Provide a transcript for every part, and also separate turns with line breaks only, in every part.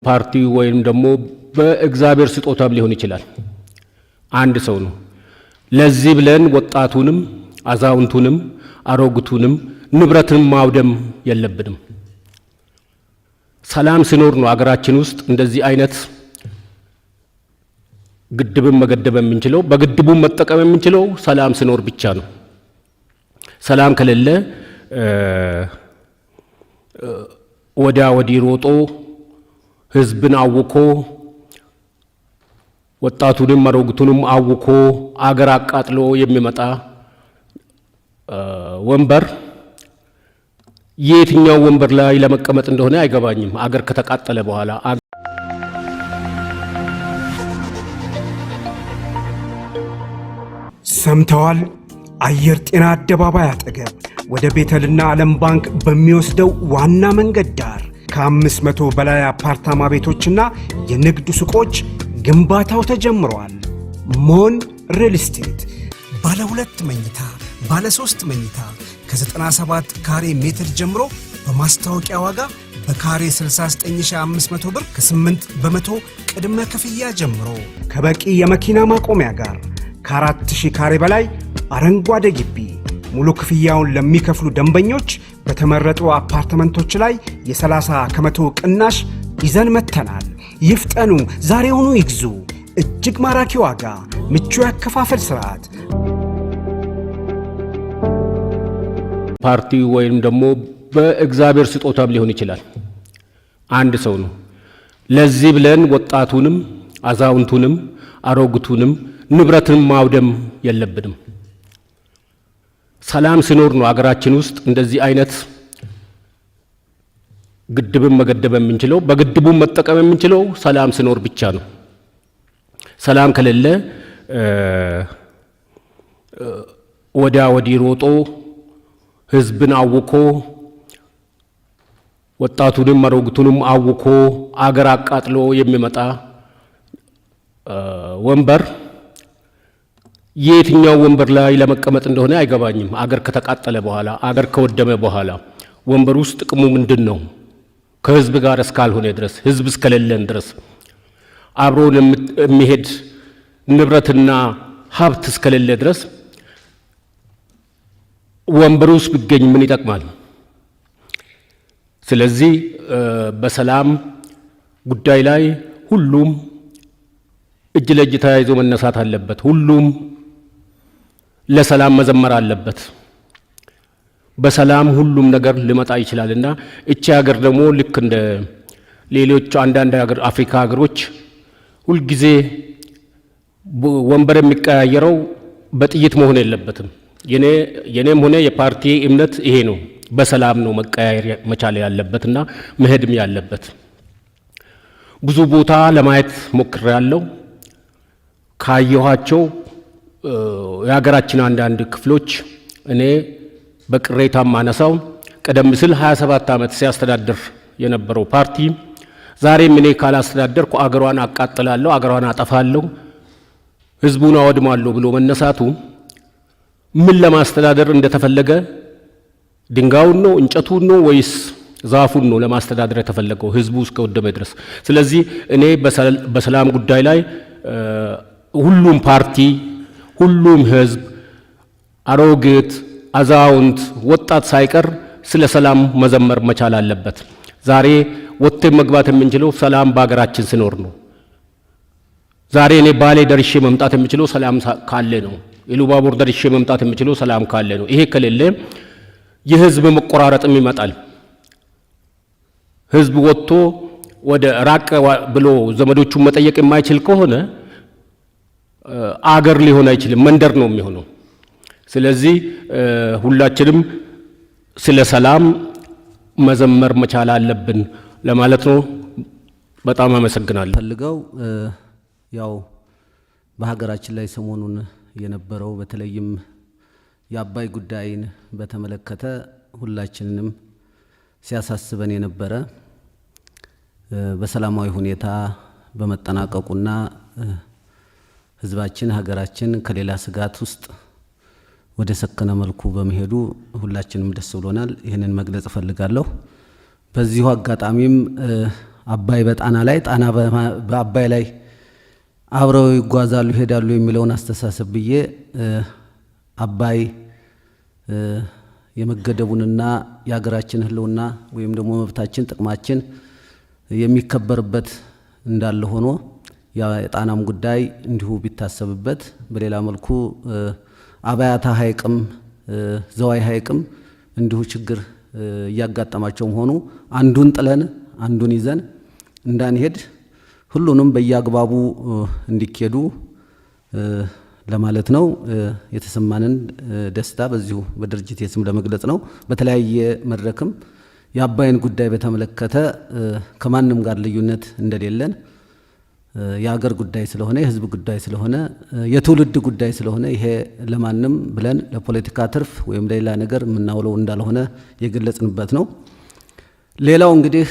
ፓርቲ ወይም ደግሞ በእግዚአብሔር ስጦታም ሊሆን ይችላል። አንድ ሰው ነው። ለዚህ ብለን ወጣቱንም አዛውንቱንም አሮግቱንም ንብረትን ማውደም የለብንም። ሰላም ሲኖር ነው አገራችን ውስጥ እንደዚህ አይነት ግድብን መገደብ የምንችለው። በግድቡ መጠቀም የምንችለው ሰላም ሲኖር ብቻ ነው። ሰላም ከሌለ ወዲያ ወዲህ ሮጦ ህዝብን አውኮ ወጣቱንም አሮግቱንም አውኮ አገር አቃጥሎ የሚመጣ ወንበር የትኛው ወንበር ላይ ለመቀመጥ እንደሆነ አይገባኝም። አገር ከተቃጠለ በኋላ
ሰምተዋል። አየር ጤና አደባባይ አጠገብ ወደ ቤተልና ዓለም ባንክ በሚወስደው ዋና መንገድ ዳር ከ500 በላይ አፓርታማ ቤቶችና የንግድ ሱቆች ግንባታው ተጀምሯል። ሞን ሪል ስቴት ባለ 2 መኝታ፣ ባለ 3 መኝታ ከ97 ካሬ ሜትር ጀምሮ በማስታወቂያ ዋጋ በካሬ 69500 ብር ከ8 በመቶ ቅድመ ክፍያ ጀምሮ ከበቂ የመኪና ማቆሚያ ጋር ከ4000 ካሬ በላይ አረንጓዴ ግቢ ሙሉ ክፍያውን ለሚከፍሉ ደንበኞች በተመረጡ አፓርትመንቶች ላይ የ30 ከመቶ ቅናሽ ይዘን መተናል። ይፍጠኑ፣ ዛሬውኑ ይግዙ። እጅግ ማራኪ ዋጋ፣ ምቹ ያከፋፈል ስርዓት።
ፓርቲ ወይም ደግሞ በእግዚአብሔር ስጦታም ሊሆን ይችላል። አንድ ሰው ነው። ለዚህ ብለን ወጣቱንም አዛውንቱንም አሮግቱንም ንብረትን ማውደም የለብንም። ሰላም ሲኖር ነው አገራችን ውስጥ እንደዚህ አይነት ግድብን መገደብ የምንችለው። በግድቡ መጠቀም የምንችለው ሰላም ሲኖር ብቻ ነው። ሰላም ከሌለ ወዲያ ወዲህ ሮጦ ህዝብን አውኮ ወጣቱንም አሮግቱንም አውኮ አገር አቃጥሎ የሚመጣ ወንበር የትኛው ወንበር ላይ ለመቀመጥ እንደሆነ አይገባኝም። አገር ከተቃጠለ በኋላ አገር ከወደመ በኋላ ወንበር ውስጥ ጥቅሙ ምንድነው? ከህዝብ ጋር እስካልሆነ ድረስ ህዝብ እስከሌለን ድረስ አብሮን የሚሄድ ንብረትና ሀብት እስከሌለ ድረስ ወንበር ውስጥ ቢገኝ ምን ይጠቅማል? ስለዚህ በሰላም ጉዳይ ላይ ሁሉም እጅ ለእጅ ተያይዞ መነሳት አለበት። ሁሉም ለሰላም መዘመር አለበት። በሰላም ሁሉም ነገር ሊመጣ ይችላልና እቺ ሀገር ደግሞ ልክ እንደ ሌሎች አንዳንድ ሀገር አፍሪካ ሀገሮች ሁልጊዜ ወንበር የሚቀያየረው በጥይት መሆን የለበትም። የኔም ሆነ የፓርቲ እምነት ይሄ ነው። በሰላም ነው መቀያየር መቻል ያለበትና መሄድም ያለበት። ብዙ ቦታ ለማየት ሞክሬያለሁ። ካየኋቸው የሀገራችን አንዳንድ ክፍሎች እኔ በቅሬታ ማነሳው ቀደም ሲል 27 ዓመት ሲያስተዳድር የነበረው ፓርቲ ዛሬም እኔ ካላስተዳደርኩ አገሯን አቃጥላለሁ፣ አገሯን አጠፋለሁ፣ ህዝቡን አወድማለሁ ብሎ መነሳቱ ምን ለማስተዳደር እንደተፈለገ ድንጋዩን ነው እንጨቱን ነው ወይስ ዛፉን ነው ለማስተዳደር የተፈለገው ህዝቡ እስከወደመ ድረስ? ስለዚህ እኔ በሰላም ጉዳይ ላይ ሁሉም ፓርቲ ሁሉም ህዝብ አሮግት አዛውንት ወጣት ሳይቀር ስለ ሰላም መዘመር መቻል አለበት። ዛሬ ወጥተን መግባት የምንችለው ሰላም በአገራችን ሲኖር ነው። ዛሬ እኔ ባሌ ደርሼ መምጣት የምችለው ሰላም ካለ ነው። ኢሉባቡር ደርሼ መምጣት የምችለው ሰላም ካለ ነው። ይሄ ከሌለ የህዝብ መቆራረጥም ይመጣል። ህዝብ ወጥቶ ወደ ራቅ ብሎ ዘመዶቹን መጠየቅ የማይችል ከሆነ አገር ሊሆን አይችልም፣ መንደር ነው የሚሆነው። ስለዚህ ሁላችንም ስለ ሰላም መዘመር መቻል አለብን ለማለት ነው። በጣም አመሰግናለሁ።
ፈልገው ያው በሀገራችን ላይ ሰሞኑን የነበረው በተለይም የአባይ ጉዳይን በተመለከተ ሁላችንንም ሲያሳስበን የነበረ በሰላማዊ ሁኔታ በመጠናቀቁና ህዝባችን ሀገራችን ከሌላ ስጋት ውስጥ ወደ ሰከነ መልኩ በመሄዱ ሁላችንም ደስ ብሎናል። ይህንን መግለጽ እፈልጋለሁ። በዚሁ አጋጣሚም አባይ በጣና ላይ ጣና በአባይ ላይ አብረው ይጓዛሉ ይሄዳሉ የሚለውን አስተሳሰብ ብዬ አባይ የመገደቡንና የሀገራችን ህልውና ወይም ደግሞ መብታችን ጥቅማችን የሚከበርበት እንዳለ ሆኖ የጣናም ጉዳይ እንዲሁ ቢታሰብበት፣ በሌላ መልኩ አባያታ ሐይቅም ዘዋይ ሐይቅም እንዲሁ ችግር እያጋጠማቸው ሆኑ አንዱን ጥለን አንዱን ይዘን እንዳንሄድ ሁሉንም በየአግባቡ እንዲኬዱ ለማለት ነው። የተሰማንን ደስታ በዚሁ በድርጅት ስም ለመግለጽ ነው። በተለያየ መድረክም የአባይን ጉዳይ በተመለከተ ከማንም ጋር ልዩነት እንደሌለን የሀገር ጉዳይ ስለሆነ የህዝብ ጉዳይ ስለሆነ የትውልድ ጉዳይ ስለሆነ ይሄ ለማንም ብለን ለፖለቲካ ትርፍ ወይም ለሌላ ነገር የምናውለው እንዳልሆነ የገለጽንበት ነው። ሌላው እንግዲህ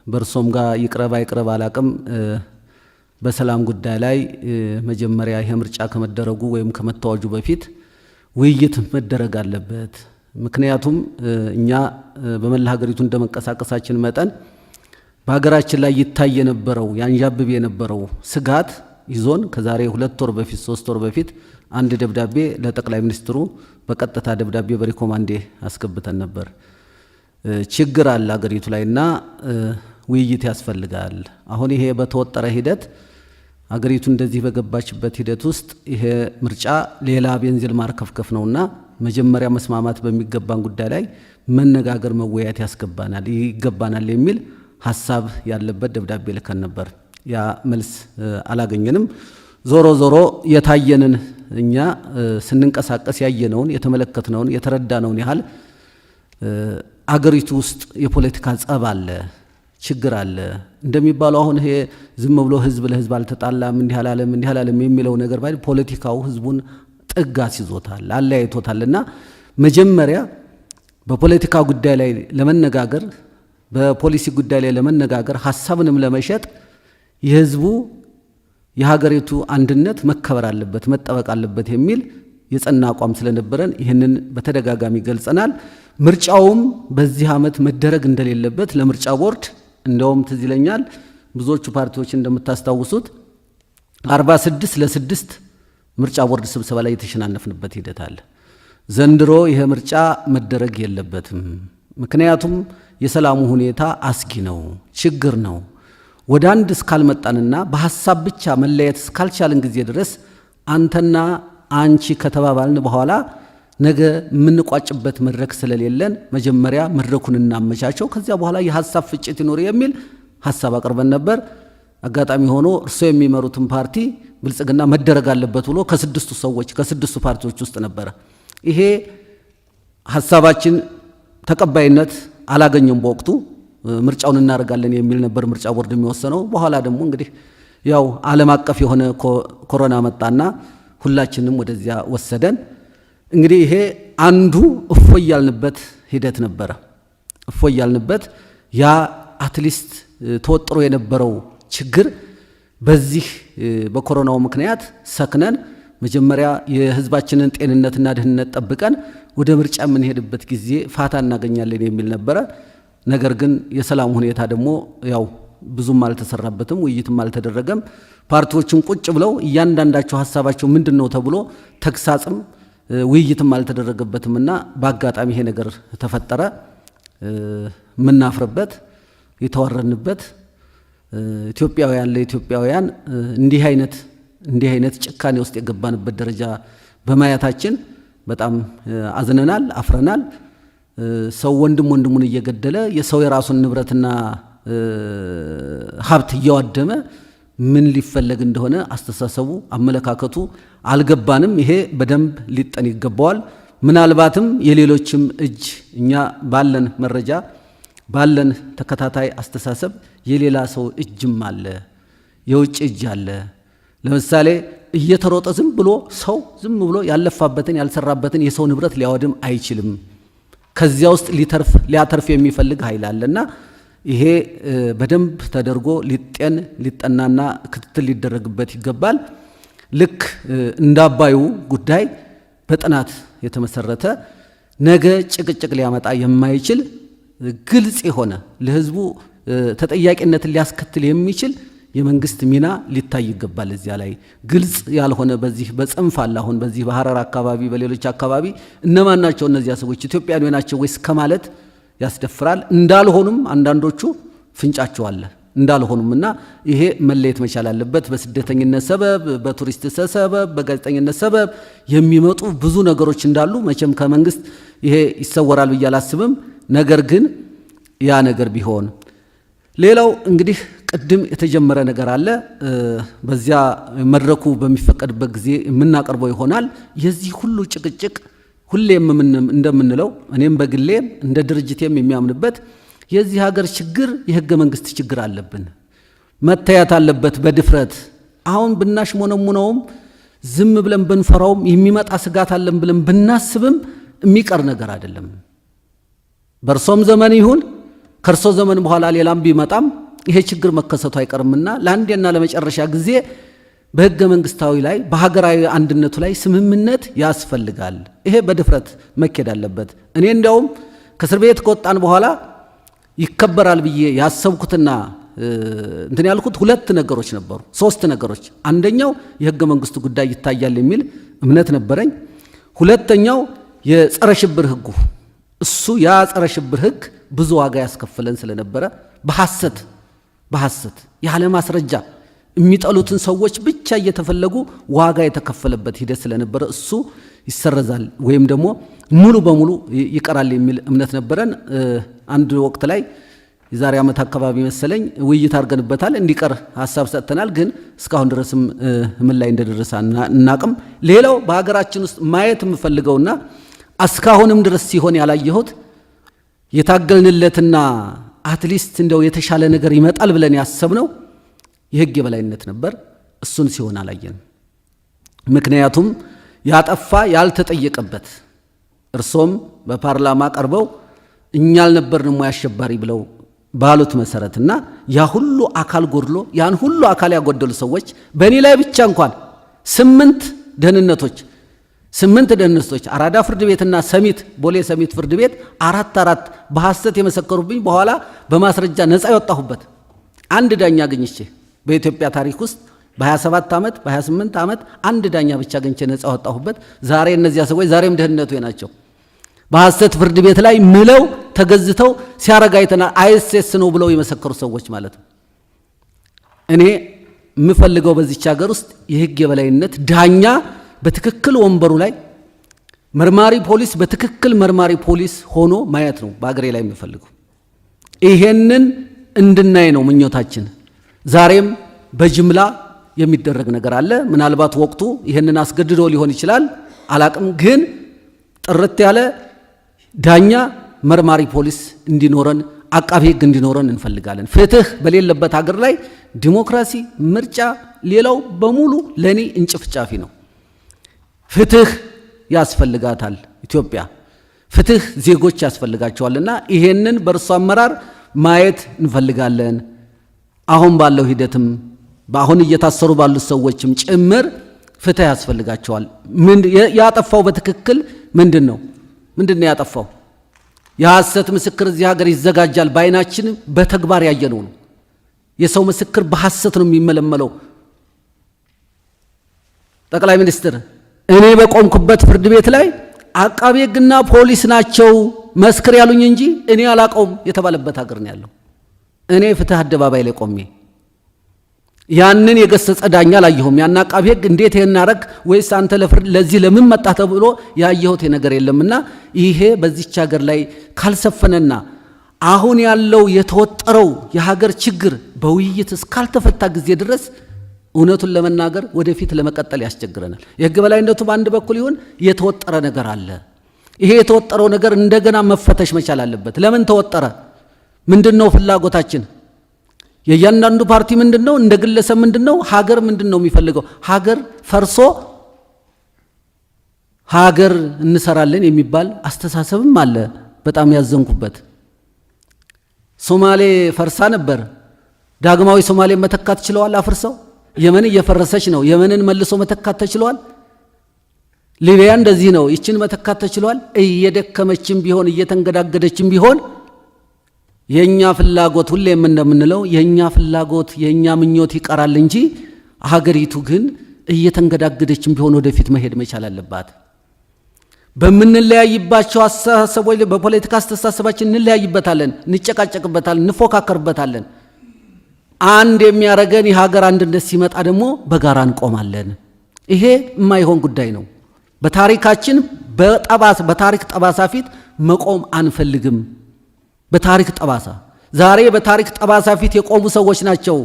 በርሶም ጋር ይቅረብ አይቅረብ አላቅም፣ በሰላም ጉዳይ ላይ መጀመሪያ ይሄ ምርጫ ከመደረጉ ወይም ከመታወጁ በፊት ውይይት መደረግ አለበት። ምክንያቱም እኛ በመላ ሀገሪቱ እንደመንቀሳቀሳችን መጠን በሀገራችን ላይ ይታይ የነበረው ያንዣብብ የነበረው ስጋት ይዞን ከዛሬ 2 ወር በፊት 3 ወር በፊት አንድ ደብዳቤ ለጠቅላይ ሚኒስትሩ በቀጥታ ደብዳቤ በሪኮማንዴ አስገብተን ነበር። ችግር አለ ሀገሪቱ ላይና ውይይት ያስፈልጋል። አሁን ይሄ በተወጠረ ሂደት ሀገሪቱ እንደዚህ በገባችበት ሂደት ውስጥ ይሄ ምርጫ ሌላ ቤንዚል ማርከፍከፍ ነውና መጀመሪያ መስማማት በሚገባን ጉዳይ ላይ መነጋገር መወያየት ይገባናል የሚል ሐሳብ ያለበት ደብዳቤ ልከን ነበር። ያ መልስ አላገኘንም። ዞሮ ዞሮ የታየንን እኛ ስንንቀሳቀስ ያየነውን የተመለከትነውን የተረዳነውን ያህል አገሪቱ ውስጥ የፖለቲካ ጸብ አለ፣ ችግር አለ። እንደሚባለው አሁን ይሄ ዝም ብሎ ህዝብ ለህዝብ አልተጣላም እንዲህ አላለም የሚለው ነገር ባይ ፖለቲካው ህዝቡን ጥግ አስይዞታል፣ አለያይቶታልና መጀመሪያ በፖለቲካ ጉዳይ ላይ ለመነጋገር በፖሊሲ ጉዳይ ላይ ለመነጋገር ሐሳብንም ለመሸጥ የህዝቡ የሀገሪቱ አንድነት መከበር አለበት መጠበቅ አለበት የሚል የጸና አቋም ስለነበረን ይህንን በተደጋጋሚ ገልጸናል። ምርጫውም በዚህ ዓመት መደረግ እንደሌለበት ለምርጫ ቦርድ እንደውም ትዝ ይለኛል ብዙዎቹ ፓርቲዎች እንደምታስታውሱት 46 ለ6 ምርጫ ቦርድ ስብሰባ ላይ የተሸናነፍንበት ሂደት አለ። ዘንድሮ ይሄ ምርጫ መደረግ የለበትም፣ ምክንያቱም የሰላሙ ሁኔታ አስጊ ነው፣ ችግር ነው። ወደ አንድ እስካልመጣንና በሐሳብ ብቻ መለየት እስካልቻልን ጊዜ ድረስ አንተና አንቺ ከተባባልን በኋላ ነገ የምንቋጭበት መድረክ ስለሌለን መጀመሪያ መድረኩን እናመቻቸው፣ ከዚያ በኋላ የሐሳብ ፍጭት ይኖር የሚል ሐሳብ አቅርበን ነበር። አጋጣሚ ሆኖ እርሶ የሚመሩትን ፓርቲ ብልጽግና መደረግ አለበት ብሎ ከስድስቱ ፓርቲዎች ውስጥ ነበረ። ይሄ ሐሳባችን ተቀባይነት አላገኘም። በወቅቱ ምርጫውን እናደርጋለን የሚል ነበር ምርጫ ቦርድ የሚወሰነው። በኋላ ደግሞ እንግዲህ ያው ዓለም አቀፍ የሆነ ኮሮና መጣና ሁላችንም ወደዚያ ወሰደን። እንግዲህ ይሄ አንዱ እፎይ ያልንበት ሂደት ነበረ። እፎይ ያልንበት ያ አትሊስት ተወጥሮ የነበረው ችግር በዚህ በኮሮናው ምክንያት ሰክነን መጀመሪያ የህዝባችንን ጤንነትና ደህንነት ጠብቀን ወደ ምርጫ የምንሄድበት ጊዜ ፋታ እናገኛለን የሚል ነበረ። ነገር ግን የሰላም ሁኔታ ደግሞ ያው ብዙም አልተሰራበትም፣ ውይይትም አልተደረገም። ፓርቲዎችን ቁጭ ብለው እያንዳንዳቸው ሐሳባቸው ምንድነው ተብሎ ተግሳጽም ውይይትም አልተደረገበትምና በአጋጣሚ ይሄ ነገር ተፈጠረ። ምናፍርበት የተዋረንበት ኢትዮጵያውያን ለኢትዮጵያውያን እንዲህ አይነት ጭካኔ ውስጥ የገባንበት ደረጃ በማየታችን በጣም አዝነናል፣ አፍረናል። ሰው ወንድሙን እየገደለ የሰው የራሱን ንብረትና ሀብት እያዋደመ ምን ሊፈለግ እንደሆነ አስተሳሰቡ አመለካከቱ አልገባንም። ይሄ በደንብ ሊጠን ይገባዋል። ምናልባትም የሌሎችም እጅ እኛ ባለን መረጃ ባለን ተከታታይ አስተሳሰብ የሌላ ሰው እጅም አለ፣ የውጭ እጅ አለ። ለምሳሌ እየተሮጠ ዝም ብሎ ያለፋበትን ያልሰራበትን የሰው ንብረት ሊያወድም አይችልም። ከዚያ ውስጥ ሊያተርፍ የሚፈልግ ኃይል አለና ይሄ በደንብ ተደርጎ ሊጠናና ክትትል ሊደረግበት ይገባል። ልክ እንደ አባዩ ጉዳይ በጥናት የተመሰረተ ነገ ጭቅጭቅ ሊያመጣ የማይችል ግልጽ የሆነ ለህዝቡ ተጠያቂነትን ሊያስከትል የሚችል የመንግስት ሚና ሊታይ ይገባል። እዚያ ላይ ግልጽ ያልሆነ በዚህ በጽንፍ አለ። አሁን በዚህ በሐረር አካባቢ በሌሎች አካባቢ እነማን ናቸው እነዚያ ሰዎች ኢትዮጵያዊ ናቸው ወይስ ከማለት ያስደፍራል። እንዳልሆኑም አንዳንዶቹ ፍንጫቸው አለ እንዳልሆኑምና ይሄ መለየት መቻል አለበት። በስደተኝነት ሰበብ፣ በቱሪስት ሰበብ፣ በጋዜጠኝነት ሰበብ የሚመጡ ብዙ ነገሮች እንዳሉ መቼም ከመንግስት ይሄ ይሰወራል ብዬ አላስብም። ነገር ግን ያ ነገር ቢሆን ሌላው እንግዲህ ቅድም የተጀመረ ነገር አለ። በዚያ መድረኩ በሚፈቀድበት ጊዜ የምናቀርበው ይሆናል። የዚህ ሁሉ ጭቅጭቅ ሁሌም እንደምንለው እኔም በግሌም እንደ ድርጅቴም የሚያምንበት የዚህ ሀገር ችግር የህገ መንግስት ችግር አለብን። መታየት አለበት በድፍረት አሁን ብናሽሞነሙነውም ዝም ብለን ብንፈራውም የሚመጣ ስጋት አለን ብለን ብናስብም የሚቀር ነገር አይደለም። በርሶም ዘመን ይሁን ከርሶ ዘመን በኋላ ሌላም ቢመጣም ይሄ ችግር መከሰቱ አይቀርምና ለአንዴና ለመጨረሻ ጊዜ በህገ መንግስታዊ ላይ በሀገራዊ አንድነቱ ላይ ስምምነት ያስፈልጋል። ይሄ በድፍረት መኬድ አለበት። እኔ እንዲያውም ከእስር ቤት ከወጣን በኋላ ይከበራል ብዬ ያሰብኩትና እንትን ያልኩት ሁለት ነገሮች ነበሩ፣ ሶስት ነገሮች። አንደኛው የህገ መንግስቱ ጉዳይ ይታያል የሚል እምነት ነበረኝ። ሁለተኛው የጸረ ሽብር ህጉ እሱ ያ ጸረ ሽብር ህግ ብዙ ዋጋ ያስከፈለን ስለነበረ በሐሰት ያለ ማስረጃ የሚጠሉትን ሰዎች ብቻ እየተፈለጉ ዋጋ የተከፈለበት ሂደት ስለነበረ እሱ ይሰረዛል ወይም ደግሞ ሙሉ በሙሉ ይቀራል የሚል እምነት ነበረን። አንድ ወቅት ላይ የዛሬ ዓመት አካባቢ መሰለኝ ውይይት አድርገንበታል። እንዲቀር ሐሳብ ሰጥተናል። ግን እስካሁን ድረስም ምን ላይ እንደደረሰ እናቅም። ሌላው በሀገራችን ውስጥ ማየት የምፈልገውና እስካሁንም ድረስ ሲሆን ያላየሁት የታገልንለትና አትሊስት እንደው የተሻለ ነገር ይመጣል ብለን ያሰብነው የህግ የበላይነት ነበር። እሱን ሲሆን አላየንም። ምክንያቱም ያጠፋ ያልተጠየቀበት እርሶም በፓርላማ ቀርበው እኛ አልነበርንም ወይ አሸባሪ ብለው ባሉት መሰረትና ያ ሁሉ አካል ጎድሎ ያን ሁሉ አካል ያጎደሉ ሰዎች በእኔ ላይ ብቻ እንኳን 8 ደህንነቶች አራዳ ፍርድ ቤትና ሰሚት ቦሌ ሰሚት ፍርድ ቤት አራት በሐሰት የመሰከሩብኝ በኋላ በማስረጃ ነፃ ያወጣሁበት አንድ ዳኛ አግኝቼ በኢትዮጵያ ታሪክ ውስጥ በ27 ዓመት በ28 ዓመት አንድ ዳኛ ብቻ አግኝቼ ነፃ ያወጣሁበት። ዛሬ እነዚያ ሰዎች ዛሬም ደህንነቱ ናቸው። በሐሰት ፍርድ ቤት ላይ ምለው ተገዝተው ሲያረጋይተና አይኤስኤስ ነው ብለው የመሰከሩ ሰዎች ማለት ነው። እኔ የምፈልገው በዚች ሀገር ውስጥ የህግ የበላይነት ዳኛ በትክክል ወንበሩ ላይ መርማሪ ፖሊስ በትክክል መርማሪ ፖሊስ ሆኖ ማየት ነው በአገሬ ላይ የምፈልገው። ይሄንን እንድናይ ነው ምኞታችን። ዛሬም በጅምላ የሚደረግ ነገር አለ። ምናልባት ወቅቱ ይሄንን አስገድዶ ሊሆን ይችላል አላቅም። ግን ጥርት ያለ ዳኛ መርማሪ ፖሊስ እንዲኖረን አቃቤ ህግ እንዲኖረን እንፈልጋለን። ፍትህ በሌለበት ሀገር ላይ ዲሞክራሲ፣ ምርጫ፣ ሌላው በሙሉ ለኔ እንጭፍጫፊ ነው። ፍትህ ያስፈልጋታል ኢትዮጵያ። ፍትህ ዜጎች ያስፈልጋቸዋልና ይሄንን በእርሱ አመራር ማየት እንፈልጋለን። አሁን ባለው ሂደትም በአሁን እየታሰሩ ባሉት ሰዎችም ጭምር ፍትህ ያስፈልጋቸዋል። ያጠፋው በትክክል ምንድነው ያጠፋው? የሐሰት ምስክር እዚህ ሀገር ይዘጋጃል። በአይናችን በተግባር ያየነው ነው። የሰው ምስክር በሐሰት ነው የሚመለመለው። ጠቅላይ ሚኒስትር እኔ በቆምኩበት ፍርድ ቤት ላይ አቃቤ ህግና ፖሊስ ናቸው መስክር ያሉኝ እንጂ እኔ አላቀውም የተባለበት ሀገር ነው ያለው። እኔ ፍትህ አደባባይ ላይ ቆሜ ያንን የገሰጸ ዳኛ አላየሁም። ያን አቃቤ ህግ እንዴት ይሄን አረግ ወይስ አንተ ለፍርድ ለዚህ ለምን መጣ ተብሎ ያየሁት ነገር የለምና ይሄ በዚች ሀገር ላይ ካልሰፈነና አሁን ያለው የተወጠረው የሀገር ችግር በውይይት እስካልተፈታ ጊዜ ድረስ እውነቱን ለመናገር ወደፊት ለመቀጠል ያስቸግረናል። የህግ በላይነቱ በአንድ በኩል ይሁን የተወጠረ ነገር አለ። ይሄ የተወጠረው ነገር እንደገና መፈተሽ መቻል አለበት። ለምን ተወጠረ? ምንድነው ፍላጎታችን? የእያንዳንዱ ፓርቲ ምንድነው? እንደ ግለሰብ ምንድነው? ሀገር ምንድነው የሚፈልገው? ሀገር ፈርሶ ሀገር እንሰራለን የሚባል አስተሳሰብም አለ። በጣም ያዘንኩበት ሶማሌ ፈርሳ ነበር። ዳግማዊ ሶማሌ መተካት ችለዋል አፍርሰው። የመን እየፈረሰች ነው። የመንን መልሶ መተካት ተችሏል። ሊቢያ እንደዚህ ነው። ይችን መተካት ተችሏል። እየደከመችም ቢሆን እየተንገዳገደችም ቢሆን የኛ ፍላጎት ሁሌም እንደምንለው የኛ ፍላጎት የኛ ምኞት ይቀራል እንጂ ሀገሪቱ ግን እየተንገዳገደችም ቢሆን ወደፊት መሄድ መቻል አለባት። በምንለያይባቸው አስተሳሰቦች በፖለቲካ አስተሳሰባችን እንለያይበታለን፣ እንጨቃጨቅበታለን፣ እንፎካከርበታለን። አንድ የሚያረገን የሀገር አንድነት ሲመጣ ደግሞ በጋራ እንቆማለን። ይሄ የማይሆን ጉዳይ ነው። በታሪካችን በታሪክ ጠባሳ ፊት መቆም አንፈልግም። በታሪክ ጠባሳ ዛሬ በታሪክ ጠባሳ ፊት የቆሙ ሰዎች ናቸው።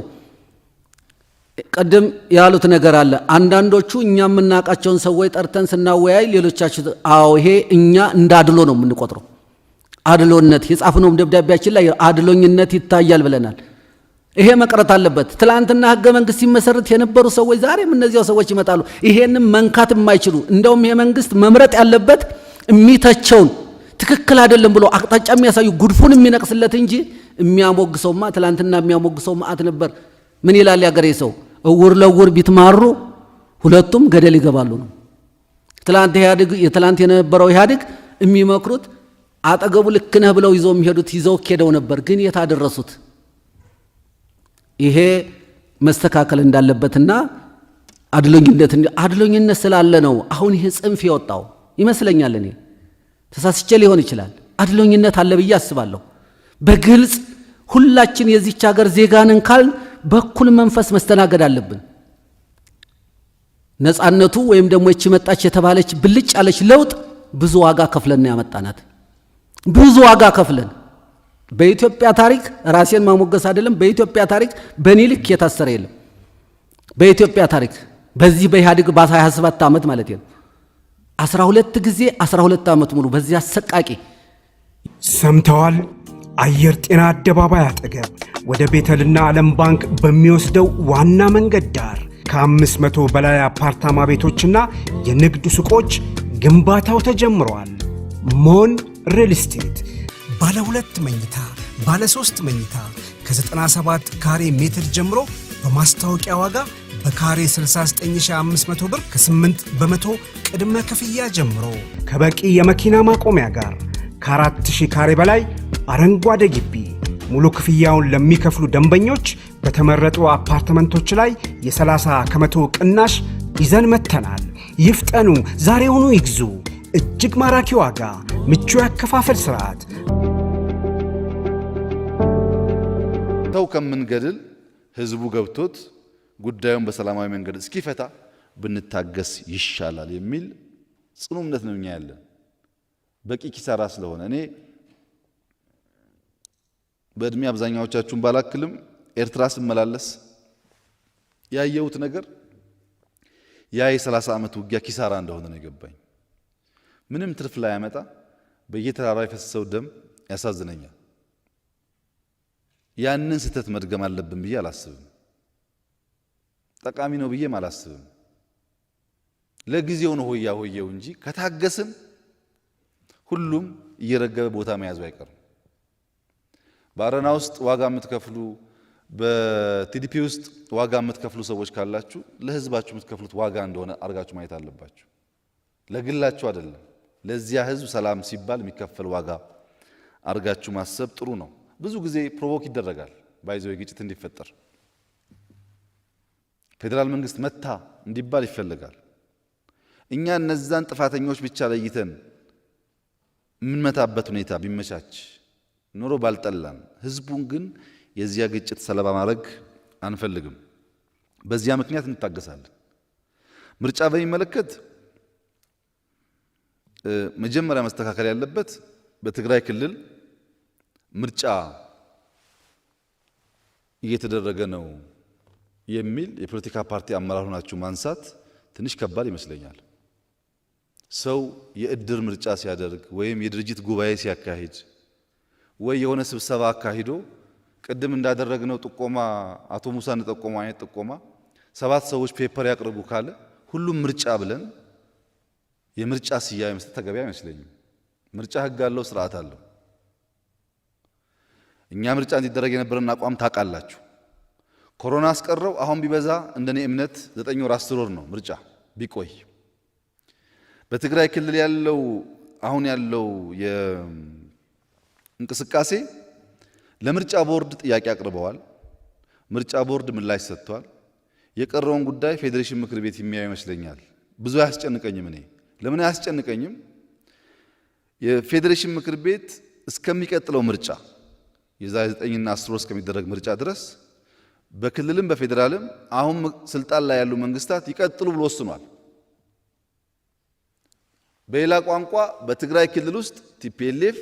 ቀደም ያሉት ነገር አለ። አንዳንዶቹ እኛ የምናውቃቸውን ሰዎች ጠርተን ስናወያይ ሌሎቻችሁ አዎ ይሄ እኛ እንዳድሎ ነው የምንቆጥረው። አድሎነት የጻፍነውም ደብዳቤያችን ላይ አድሎኝነት ይታያል ብለናል። ይሄ መቅረት አለበት። ትላንትና ህገ መንግስት ሲመሰርት የነበሩ ሰዎች ዛሬም እነዚያው ሰዎች ይመጣሉ። ይሄንም መንካት የማይችሉ እንደውም ይሄ መንግስት መምረጥ ያለበት የሚተቸውን ትክክል አይደለም ብሎ አቅጣጫ የሚያሳዩ ጉድፉን የሚነቅስለት እንጂ የሚያሞግሰውማ ትላንትና የሚያሞግሰው ማአት ነበር። ምን ይላል ያገሬ ሰው? እውር ለውር ቢትማሩ ሁለቱም ገደል ይገባሉ ነው። ትላንት የነበረው ኢህአዴግ የሚመክሩት አጠገቡ ልክ ነህ ብለው ይዘው የሚሄዱት ይዘው ሄደው ነበር። ግን የት አደረሱት? ይሄ መስተካከል እንዳለበትና አድሎኝነት ስላለ ነው አሁን ይሄ ጽንፍ የወጣው ይመስለኛል። እኔ ተሳስቼ ሊሆን ይችላል። አድሎኝነት አለ ብዬ አስባለሁ። በግልጽ ሁላችን የዚህች ሀገር ዜጋንን ካልን በኩል መንፈስ መስተናገድ አለብን። ነፃነቱ ወይም ደግሞ እቺ መጣች የተባለች ብልጭ ያለች ለውጥ ብዙ ዋጋ ከፍለን ያመጣናት። ብዙ ዋጋ ከፍለን በኢትዮጵያ ታሪክ ራሴን ማሞገስ አይደለም። በኢትዮጵያ ታሪክ በኔ ልክ የታሰረ የለም። በኢትዮጵያ ታሪክ በዚህ በኢህአዴግ በ27 ዓመት ማለት ነው 12 ጊዜ 12 ዓመት ሙሉ በዚህ አሰቃቂ
ሰምተዋል። አየር ጤና አደባባይ አጠገብ ወደ ቤተልና ዓለም ባንክ በሚወስደው ዋና መንገድ ዳር ከ500 በላይ አፓርታማ ቤቶችና የንግድ ሱቆች ግንባታው ተጀምሯል። ሞን ሪል ስቴት ባለ 2 መኝታ፣ ባለ 3 መኝታ ከ97 ካሬ ሜትር ጀምሮ በማስታወቂያ ዋጋ በካሬ 69500 ብር ከ8 በመቶ ቅድመ ክፍያ ጀምሮ ከበቂ የመኪና ማቆሚያ ጋር ከ4000 ካሬ በላይ አረንጓዴ ግቢ ሙሉ ክፍያውን ለሚከፍሉ ደንበኞች በተመረጡ አፓርትመንቶች ላይ የ30 ከመቶ ቅናሽ ይዘን መተናል። ይፍጠኑ፣ ዛሬውኑ ይግዙ። እጅግ ማራኪ ዋጋ፣ ምቹ ያከፋፈል ስርዓት።
ተው ከምንገድል ህዝቡ ገብቶት ጉዳዩን በሰላማዊ መንገድ እስኪፈታ ብንታገስ ይሻላል የሚል ጽኑ እምነት ነው እኛ ያለን። በቂ ኪሳራ ስለሆነ እኔ በእድሜ አብዛኛዎቻችሁን ባላክልም ኤርትራ ስመላለስ ያየሁት ነገር ያ የ30 ዓመት ውጊያ ኪሳራ እንደሆነ ነው የገባኝ። ምንም ትርፍ ላይ ያመጣ በየተራራው የፈሰሰው ደም ያሳዝነኛል። ያንን ስህተት መድገም አለብን ብዬ አላስብም። ጠቃሚ ነው ብዬም አላስብም። ለጊዜው ነው ሆያ ሆየው እንጂ ከታገስን ሁሉም እየረገበ ቦታ መያዙ አይቀርም። በአረና ውስጥ ዋጋ የምትከፍሉ በቲዲፒ ውስጥ ዋጋ የምትከፍሉ ሰዎች ካላችሁ ለህዝባችሁ የምትከፍሉት ዋጋ እንደሆነ አርጋችሁ ማየት አለባችሁ። ለግላችሁ አይደለም። ለዚያ ህዝብ ሰላም ሲባል የሚከፈል ዋጋ አርጋችሁ ማሰብ ጥሩ ነው። ብዙ ጊዜ ፕሮቮክ ይደረጋል ባይዘው ግጭት እንዲፈጠር ፌደራል መንግስት መታ እንዲባል ይፈልጋል። እኛ እነዛን ጥፋተኞች ብቻ ለይተን የምንመታበት ሁኔታ ቢመቻች ኖሮ ባልጠላን፣ ህዝቡን ግን የዚያ ግጭት ሰለባ ማድረግ አንፈልግም። በዚያ ምክንያት እንታገሳለን። ምርጫ በሚመለከት መጀመሪያ መስተካከል ያለበት በትግራይ ክልል ምርጫ እየተደረገ ነው የሚል የፖለቲካ ፓርቲ አመራር ሆናችሁ ማንሳት ትንሽ ከባድ ይመስለኛል። ሰው የእድር ምርጫ ሲያደርግ ወይም የድርጅት ጉባኤ ሲያካሂድ ወይ የሆነ ስብሰባ አካሂዶ ቅድም እንዳደረግነው ጥቆማ አቶ ሙሳ እንደጠቆሙ አይነት ጥቆማ 7 ሰዎች ፔፐር ያቅርቡ ካለ ሁሉም ምርጫ ብለን የምርጫ ስያሜ መስጠት ተገቢ አይመስለኝም። ምርጫ ህግ አለው፣ ስርዓት አለው። እኛ ምርጫ እንዲደረግ የነበረን አቋም ታውቃላችሁ። ኮሮና አስቀረው። አሁን ቢበዛ እንደኔ እምነት 9 ወር 10 ወር ነው ምርጫ ቢቆይ። በትግራይ ክልል ያለው አሁን ያለው የእንቅስቃሴ ለምርጫ ቦርድ ጥያቄ አቅርበዋል። ምርጫ ቦርድ ምላሽ ሰጥቷል። የቀረውን ጉዳይ ፌዴሬሽን ምክር ቤት የሚያዩ ይመስለኛል። ብዙ አያስጨንቀኝም። እኔ ለምን አያስጨንቀኝም? የፌዴሬሽን ምክር ቤት እስከሚቀጥለው ምርጫ የዛሬ 9 እና 10 እስከሚደረግ ምርጫ ድረስ በክልልም በፌዴራልም አሁን ስልጣን ላይ ያሉ መንግስታት ይቀጥሉ ብሎ ወስኗል። በሌላ ቋንቋ በትግራይ ክልል ውስጥ ቲፒኤልኤፍ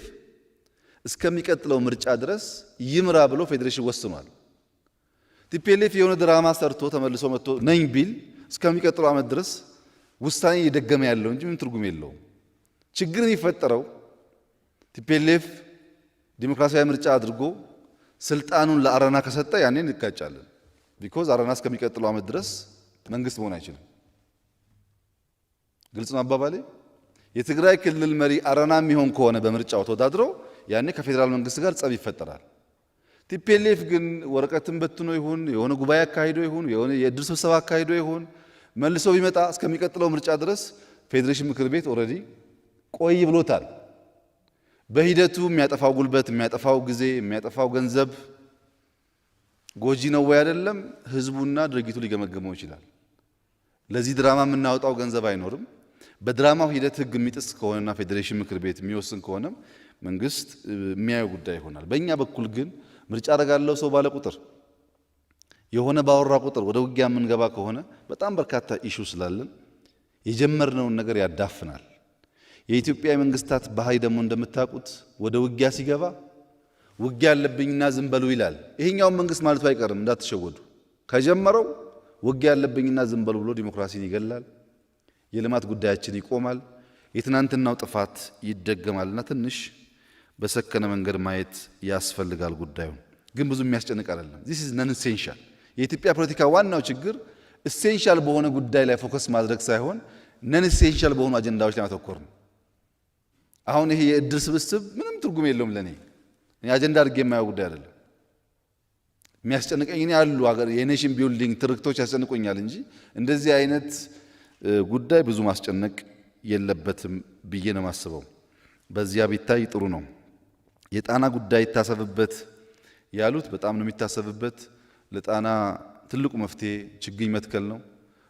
እስከሚቀጥለው ምርጫ ድረስ ይምራ ብሎ ፌዴሬሽን ወስኗል። ቲፒኤልኤፍ የሆነ ድራማ ሰርቶ ተመልሶ መጥቶ ነኝ ቢል እስከሚቀጥለው ዓመት ድረስ ውሳኔ እየደገመ ያለው እንጂ ምን ትርጉም የለውም። ችግር የሚፈጠረው ቲፒኤልኤፍ ዲሞክራሲያዊ ምርጫ አድርጎ ስልጣኑን ለአረና ከሰጠ ያኔ እንጋጫለን። ቢኮዝ አረና እስከሚቀጥለው ዓመት ድረስ መንግስት መሆን አይችልም። ግልጽ ነው አባባሌ። የትግራይ ክልል መሪ አረና የሚሆን ከሆነ በምርጫው ተወዳድሮ ያኔ ከፌዴራል መንግስት ጋር ጸብ ይፈጠራል። ቲፒኤልኤፍ ግን ወረቀትን በትኖ ይሁን የሆነ ጉባኤ አካሂዶ ይሁን የሆነ የእድር ስብሰባ አካሂዶ ይሁን መልሶ ቢመጣ እስከሚቀጥለው ምርጫ ድረስ ፌዴሬሽን ምክር ቤት ኦልሬዲ ቆይ ብሎታል። በሂደቱ የሚያጠፋው ጉልበት፣ የሚያጠፋው ጊዜ፣ የሚያጠፋው ገንዘብ ጎጂ ነው ወይ አይደለም፣ ህዝቡና ድርጊቱ ሊገመገመው ይችላል። ለዚህ ድራማ የምናወጣው ገንዘብ አይኖርም። በድራማው ሂደት ህግ የሚጥስ ከሆነና ፌዴሬሽን ምክር ቤት የሚወስን ከሆነም መንግስት የሚያየው ጉዳይ ይሆናል። በእኛ በኩል ግን ምርጫ አደርጋለሁ ሰው ባለ ቁጥር የሆነ ባወራ ቁጥር ወደ ውጊያ የምንገባ ከሆነ በጣም በርካታ ኢሹ ስላለን የጀመርነውን ነገር ያዳፍናል። የኢትዮጵያ መንግስታት ባህሪ ደግሞ እንደምታውቁት ወደ ውጊያ ሲገባ ውጊያ ያለብኝና ዝም በሉ ይላል። ይሄኛው መንግስት ማለቱ አይቀርም እንዳትሸወዱ። ከጀመረው ውጊያ ያለብኝና ዝም በሉ ብሎ ዲሞክራሲን ይገላል። የልማት ጉዳያችን ይቆማል። የትናንትናው ጥፋት ይደገማልና ትንሽ በሰከነ መንገድ ማየት ያስፈልጋል። ጉዳዩን ግን ብዙ የሚያስጨንቅ አይደለም። ዚስ ኢዝ ነን ኢሴንሻል። የኢትዮጵያ ፖለቲካ ዋናው ችግር ኢሴንሻል በሆነ ጉዳይ ላይ ፎከስ ማድረግ ሳይሆን ነን ኢሴንሻል በሆኑ አጀንዳዎች ላይ ማተኮር ነው። አሁን ይሄ የእድር ስብስብ ምንም ትርጉም የለውም ለኔ። እኔ አጀንዳ አድርጌ የማየው ጉዳይ አይደለም። የሚያስጨንቀኝ እኔ አሉ የኔሽን ቢልዲንግ ትርክቶች ያስጨንቁኛል እንጂ እንደዚህ አይነት ጉዳይ ብዙ ማስጨነቅ የለበትም ብዬ ነው የማስበው። በዚያ ቢታይ ጥሩ ነው። የጣና ጉዳይ ይታሰብበት ያሉት በጣም ነው የሚታሰብበት። ለጣና ትልቁ መፍትሄ ችግኝ መትከል ነው።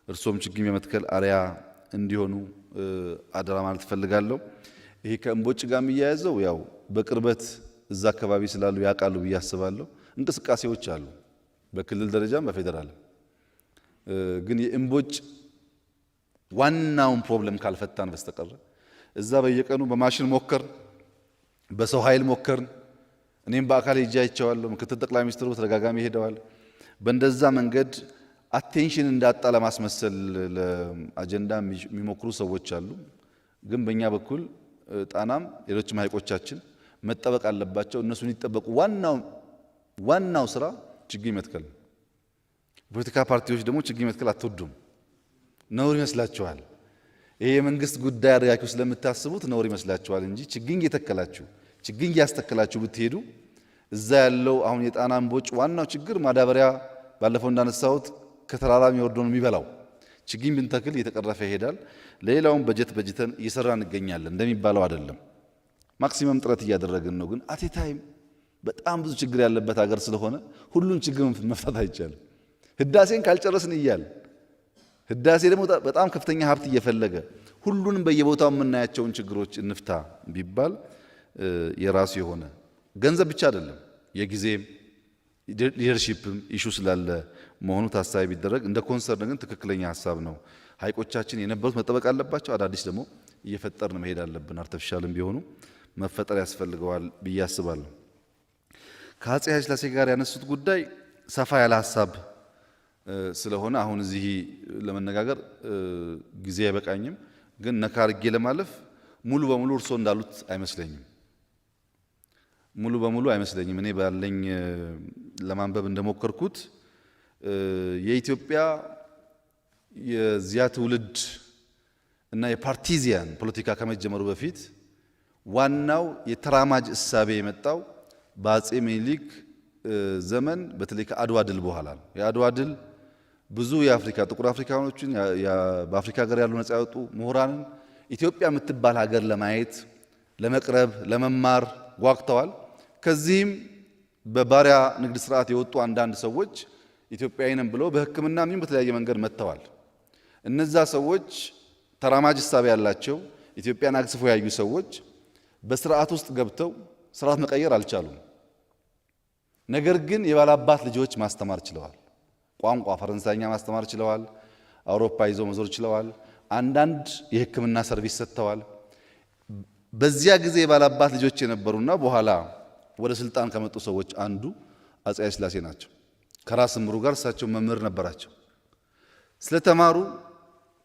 እርሶም ችግኝ በመትከል አሪያ እንዲሆኑ አደራ ማለት እፈልጋለሁ። ይሄ ከእምቦጭ ጋር የሚያያዘው ያው በቅርበት እዛ አካባቢ ስላሉ ያውቃሉ ብዬ አስባለሁ። እንቅስቃሴዎች አሉ በክልል ደረጃም በፌዴራል። ግን የእምቦጭ ዋናውን ፕሮብለም ካልፈታን በስተቀር እዛ በየቀኑ በማሽን ሞከርን፣ በሰው ኃይል ሞከርን። እኔም በአካል ሄጄ አይቼዋለሁ። ምክትል ጠቅላይ ሚኒስትሩ በተደጋጋሚ ሄደዋል። በእንደዛ መንገድ አቴንሽን እንዳጣ ለማስመሰል ለአጀንዳ የሚሞክሩ ሰዎች አሉ። ግን በእኛ በኩል ጣናም ሌሎችም ሐይቆቻችን መጠበቅ አለባቸው። እነሱን ይጠበቁ። ዋናው ስራ ችግኝ መትከል። ፖለቲካ ፓርቲዎች ደግሞ ችግኝ መትከል አትወዱም፣ ነውር ይመስላችኋል። ይሄ የመንግስት ጉዳይ አድርጋችሁ ስለምታስቡት ነውር ይመስላችኋል እንጂ ችግኝ እየተከላችሁ ችግኝ እያስተከላችሁ ብትሄዱ እዛ ያለው አሁን የጣና እምቦጭ ዋናው ችግር ማዳበሪያ ባለፈው እንዳነሳሁት ከተራራ የሚወርደው ነው የሚበላው። ችግኝ ብንተክል እየተቀረፈ ይሄዳል። ሌላውን በጀተን እየሰራ እንገኛለን። እንደሚባለው አይደለም። ማክሲመም ጥረት እያደረግን ነው። ግን አቴ ታይም በጣም ብዙ ችግር ያለበት ሀገር ስለሆነ ሁሉን ችግር መፍታት አይቻልም። ህዳሴን ካልጨረስን እያል ህዳሴ ደግሞ በጣም ከፍተኛ ሀብት እየፈለገ ሁሉንም በየቦታው የምናያቸውን ችግሮች እንፍታ ቢባል የራሱ የሆነ ገንዘብ ብቻ አይደለም የጊዜም ሊደርሺፕም ኢሹ ስላለ መሆኑ ታሳቢ ቢደረግ እንደ ኮንሰርን ግን ትክክለኛ ሀሳብ ነው። ሐይቆቻችን የነበሩት መጠበቅ አለባቸው። አዳዲስ ደግሞ እየፈጠርን መሄድ አለብን። አርቲፊሻልም ቢሆኑ መፈጠር ያስፈልገዋል ብዬ አስባለሁ። ከአፄ ኃይለ ሥላሴ ጋር ያነሱት ጉዳይ ሰፋ ያለ ሀሳብ ስለሆነ አሁን እዚህ ለመነጋገር ጊዜ አይበቃኝም። ግን ነካ አድርጌ ለማለፍ ሙሉ በሙሉ እርሶ እንዳሉት አይመስለኝም። ሙሉ በሙሉ አይመስለኝም። እኔ ባለኝ ለማንበብ እንደሞከርኩት የኢትዮጵያ የዚያ ትውልድ እና የፓርቲዚያን ፖለቲካ ከመጀመሩ በፊት ዋናው የተራማጅ እሳቤ የመጣው በአፄ ምኒልክ ዘመን በተለይ ከአድዋ ድል በኋላ ነው። የአድዋ ድል ብዙ የአፍሪካ ጥቁር አፍሪካኖችን በአፍሪካ ሀገር ያሉ ነፃ ያወጡ ምሁራንን ኢትዮጵያ የምትባል ሀገር ለማየት ለመቅረብ ለመማር ጓግተዋል። ከዚህም በባሪያ ንግድ ስርዓት የወጡ አንዳንድ ሰዎች ኢትዮጵያዊ ነን ብለው በሕክምና ምን በተለያየ መንገድ መጥተዋል። እነዛ ሰዎች ተራማጅ ሐሳብ ያላቸው ኢትዮጵያን አግስፎ ያዩ ሰዎች በስርዓት ውስጥ ገብተው ስርዓት መቀየር አልቻሉም። ነገር ግን የባላባት ልጆች ማስተማር ችለዋል። ቋንቋ ፈረንሳይኛ ማስተማር ችለዋል። አውሮፓ ይዘው መዞር ችለዋል። አንዳንድ የሕክምና ሰርቪስ ሰጥተዋል። በዚያ ጊዜ የባላባት ልጆች የነበሩና በኋላ ወደ ስልጣን ከመጡ ሰዎች አንዱ አፄ ኃይለ ሥላሴ ናቸው። ከራስ ምሩ ጋር እሳቸው መምህር ነበራቸው። ስለተማሩ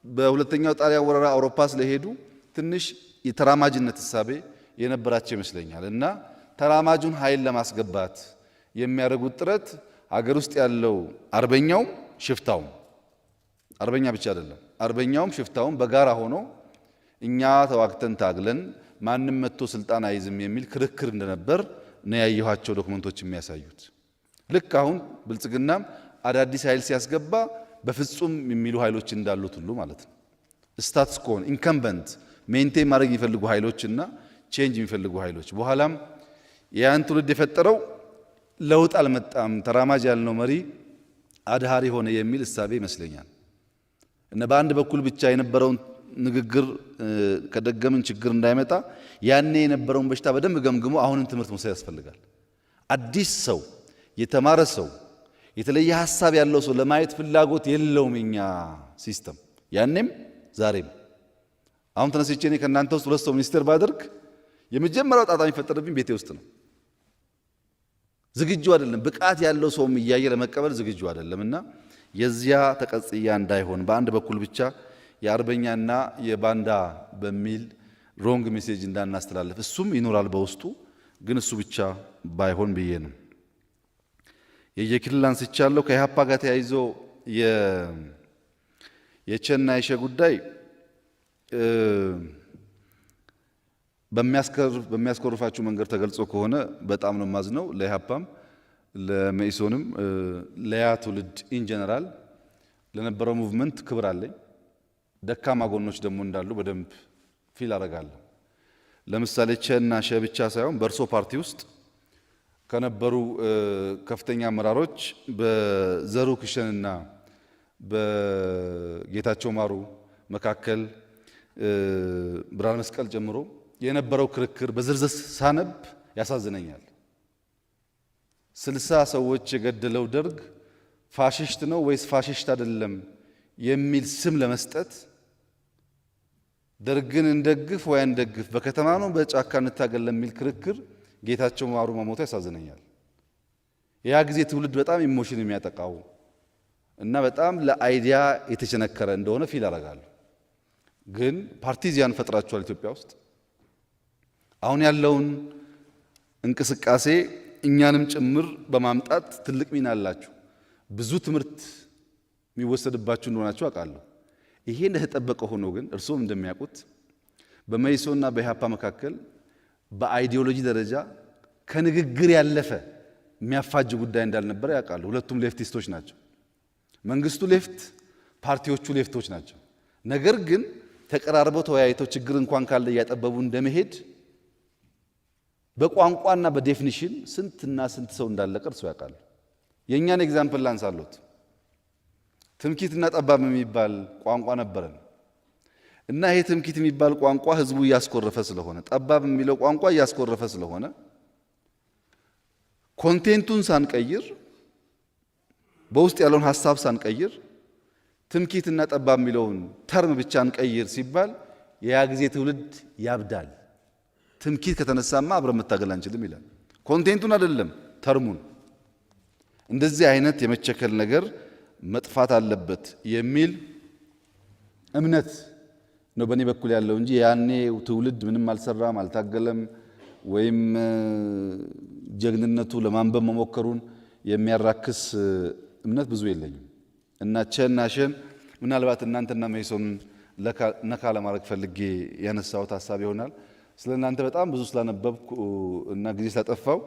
በሁለተኛው ጣሊያን ወረራ አውሮፓ ስለሄዱ ትንሽ የተራማጅነት ሐሳቤ የነበራቸው ይመስለኛል እና ተራማጁን ኃይል ለማስገባት የሚያደርጉት ጥረት አገር ውስጥ ያለው አርበኛውም ሽፍታውም አርበኛ ብቻ አይደለም፣ አርበኛውም ሽፍታውም በጋራ ሆኖ እኛ ተዋግተን ታግለን ማንም መጥቶ ስልጣን አይዝም የሚል ክርክር እንደነበር ነው ያየኋቸው ዶክመንቶች የሚያሳዩት። ልክ አሁን ብልጽግናም አዳዲስ ኃይል ሲያስገባ በፍጹም የሚሉ ኃይሎች እንዳሉት ሁሉ ማለት ነው። ስታትስ ኮን ኢንከምበንት ሜንቴን ማድረግ የሚፈልጉ ኃይሎችና ቼንጅ የሚፈልጉ ኃይሎች በኋላም ያን ትውልድ የፈጠረው ለውጥ አልመጣም፣ ተራማጅ ያልነው መሪ አድሃሪ ሆነ የሚል እሳቤ ይመስለኛል። እና በአንድ በኩል ብቻ የነበረውን ንግግር ከደገምን ችግር እንዳይመጣ ያኔ የነበረውን በሽታ በደንብ ገምግሞ አሁንም ትምህርት መውሰድ ያስፈልጋል። አዲስ ሰው፣ የተማረ ሰው፣ የተለየ ሐሳብ ያለው ሰው ለማየት ፍላጎት የለውም የኛ ሲስተም፣ ያኔም ዛሬም። አሁን ተነስቼ እኔ ከእናንተ ውስጥ 2 ሰው ሚኒስቴር ባደርግ የመጀመሪያው ጣጣ የሚፈጠርብኝ ቤቴ ውስጥ ነው። ዝግጁ አይደለም። ብቃት ያለው ሰውም እያየ ለመቀበል ዝግጁ አይደለምና የዚያ ተቀጽያ እንዳይሆን በአንድ በኩል ብቻ የአርበኛና የባንዳ በሚል ሮንግ ሜሴጅ እንዳናስተላልፍ፣ እሱም ይኖራል በውስጡ ግን እሱ ብቻ ባይሆን ብዬ ነው። የየክልል አንስቻለሁ። ከኢህአፓ ጋር ተያይዞ የቸና የሸ ጉዳይ በሚያስኮርፋችሁ መንገድ ተገልጾ ከሆነ በጣም ነው ማዝነው። ለኢህአፓም ለመኢሶንም ለያ ትውልድ ኢን ጀነራል ለነበረው ሙቭመንት ክብር አለኝ። ደካማ ጎኖች ደግሞ እንዳሉ በደንብ ፊል አደርጋለሁ። ለምሳሌ ቸና ሸ ብቻ ሳይሆን በእርሶ ፓርቲ ውስጥ ከነበሩ ከፍተኛ አመራሮች በዘሩ ክሸንና በጌታቸው ማሩ መካከል ብርሃነ መስቀል ጀምሮ የነበረው ክርክር በዝርዝር ሳነብ ያሳዝነኛል። 60 ሰዎች የገደለው ደርግ ፋሽስት ነው ወይስ ፋሽስት አይደለም የሚል ስም ለመስጠት ደርግን እንደግፍ ወይ እንደግፍ፣ በከተማ ነው በጫካ እንታገል ለሚል ክርክር ጌታቸው ማሩ መሞቱ ያሳዝነኛል። ያ ጊዜ ትውልድ በጣም ኢሞሽን የሚያጠቃው እና በጣም ለአይዲያ የተቸነከረ እንደሆነ ፊል አደርጋለሁ። ግን ፓርቲዚያን ፈጥራችኋል ኢትዮጵያ ውስጥ። አሁን ያለውን እንቅስቃሴ እኛንም ጭምር በማምጣት ትልቅ ሚና አላችሁ። ብዙ ትምህርት የሚወሰድባችሁ እንደሆናችሁ አውቃለሁ። ይሄ እንደተጠበቀ ሆኖ ግን እርስዎም እንደሚያውቁት በመኢሶንና በኢህአፓ መካከል በአይዲዮሎጂ ደረጃ ከንግግር ያለፈ የሚያፋጅ ጉዳይ እንዳልነበረ ያውቃሉ። ሁለቱም ሌፍቲስቶች ናቸው። መንግስቱ ሌፍት፣ ፓርቲዎቹ ሌፍቶች ናቸው። ነገር ግን ተቀራርበው ተወያይተው ችግር እንኳን ካለ እያጠበቡ እንደመሄድ በቋንቋና በዴፊኒሽን ስንትና ስንት ሰው እንዳለቀ እርስዎ ያውቃሉ። የእኛን ኤግዛምፕል ላንሳሎት። ትምኪትና ጠባብ የሚባል ቋንቋ ነበረን እና ይሄ ትምኪት የሚባል ቋንቋ ህዝቡ እያስኮረፈ ስለሆነ፣ ጠባብ የሚለው ቋንቋ እያስኮረፈ ስለሆነ ኮንቴንቱን ሳንቀይር፣ በውስጥ ያለውን ሐሳብ ሳንቀይር ትምኪትና ጠባብ የሚለውን ተርም ብቻ እንቀይር ሲባል ያ ጊዜ ትውልድ ያብዳል። ትምኪት ከተነሳማ አብረን መታገል አንችልም ይላል። ኮንቴንቱን አይደለም ተርሙን። እንደዚህ አይነት የመቸከል ነገር መጥፋት አለበት የሚል እምነት ነው በእኔ በኩል ያለው እንጂ ያኔ ትውልድ ምንም አልሰራም አልታገለም ወይም ጀግንነቱ ለማንበብ መሞከሩን የሚያራክስ እምነት ብዙ የለኝም። እና ቸና ሸን ምናልባት እናንተና መኢሶንን ነካ ለማድረግ ፈልጌ ያነሳሁት ሐሳብ ይሆናል። ስለ እናንተ በጣም ብዙ ስላነበብኩ እና ጊዜ ስላጠፋው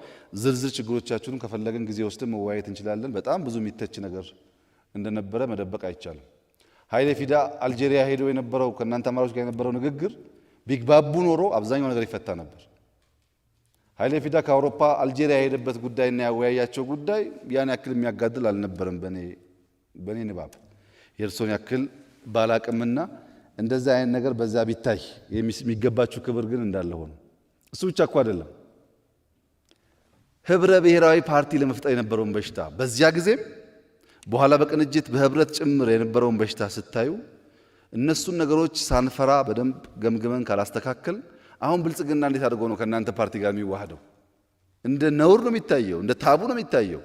ዝርዝር ችግሮቻችሁን ከፈለገን ጊዜ ወስደን መወያየት እንችላለን። በጣም ብዙ የሚተች ነገር እንደነበረ መደበቅ አይቻልም። ኃይሌ ፊዳ አልጄሪያ ሄዶ የነበረው ከእናንተ አማራጮች ጋር የነበረው ንግግር ቢግባቡ ኖሮ አብዛኛው ነገር ይፈታ ነበር። ኃይሌ ፊዳ ከአውሮፓ አልጄሪያ የሄደበት ጉዳይና ያወያያቸው ጉዳይ ያን ያክል የሚያጋድል አልነበረም። በኔ ንባብ የእርሶን ያክል ባላቅምና እንደዛ አይነት ነገር በዛ ቢታይ የሚገባችሁ ክብር ግን እንዳለ ሆኖ እሱ ብቻ እኮ አይደለም። ህብረ ብሔራዊ ፓርቲ ለመፍጠር የነበረውን በሽታ በዚያ ጊዜም በኋላ በቅንጅት በህብረት ጭምር የነበረውን በሽታ ስታዩ እነሱን ነገሮች ሳንፈራ በደንብ ገምግመን ካላስተካከል አሁን ብልጽግና እንዴት አድርጎ ነው ከእናንተ ፓርቲ ጋር የሚዋሃደው? እንደ ነውር ነው የሚታየው፣ እንደ ታቡ ነው የሚታየው።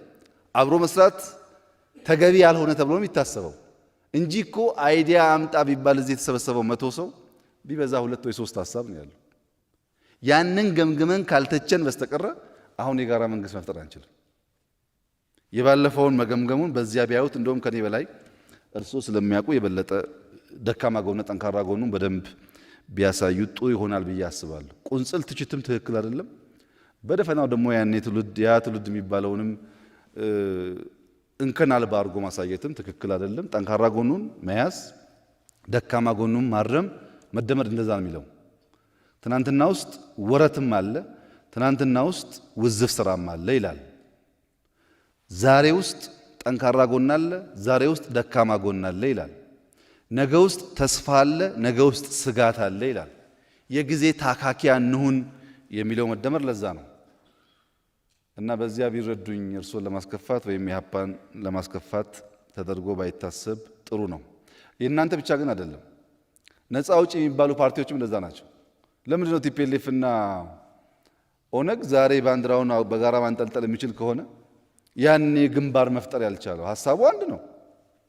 አብሮ መስራት ተገቢ ያልሆነ ተብሎ ነው የሚታሰበው እንጂ እኮ አይዲያ አምጣ ቢባል እዚህ የተሰበሰበው 100 ሰው ቢበዛ 2 ወይ 3 ሐሳብ ነው ያለው። ያንን ገምግመን ካልተቸን በስተቀረ አሁን የጋራ መንግስት መፍጠር አንችልም። የባለፈውን መገምገሙን በዚያ ቢያዩት እንደውም ከኔ በላይ እርሶ ስለሚያውቁ የበለጠ ደካማ ጎኑ ጠንካራ ጎኑን በደንብ ቢያሳዩ ጥሩ ይሆናል ብዬ አስባለሁ። ቁንጽል ትችትም ትክክል አይደለም። በደፈናው ደግሞ ያኔ ትውልድ የሚባለውንም እንከን አልባ አድርጎ ማሳየትም ትክክል አይደለም። ጠንካራ ጎኑን መያዝ፣ ደካማ ጎኑን ማረም፣ መደመር እንደዛ ነው የሚለው። ትናንትና ውስጥ ወረትም አለ፣ ትናንትና ውስጥ ውዝፍ ስራም አለ ይላል። ዛሬ ውስጥ ጠንካራ ጎን አለ፣ ዛሬ ውስጥ ደካማ ጎን አለ ይላል። ነገ ውስጥ ተስፋ አለ፣ ነገ ውስጥ ስጋት አለ ይላል። የጊዜ ታካኪ አንሁን የሚለው መደመር ለዛ ነው እና በዚያ ቢረዱኝ እርሶን ለማስከፋት ወይም የሀፓን ለማስከፋት ተደርጎ ባይታሰብ ጥሩ ነው። የእናንተ ብቻ ግን አይደለም። ነፃ አውጪ የሚባሉ ፓርቲዎችም እንደዛ ናቸው። ለምንድን ነው ቲፒኤልኤፍ እና ኦነግ ዛሬ ባንዲራውን በጋራ ማንጠልጠል የሚችል ከሆነ ያኔ ግንባር መፍጠር ያልቻለው? ሀሳቡ አንድ ነው፣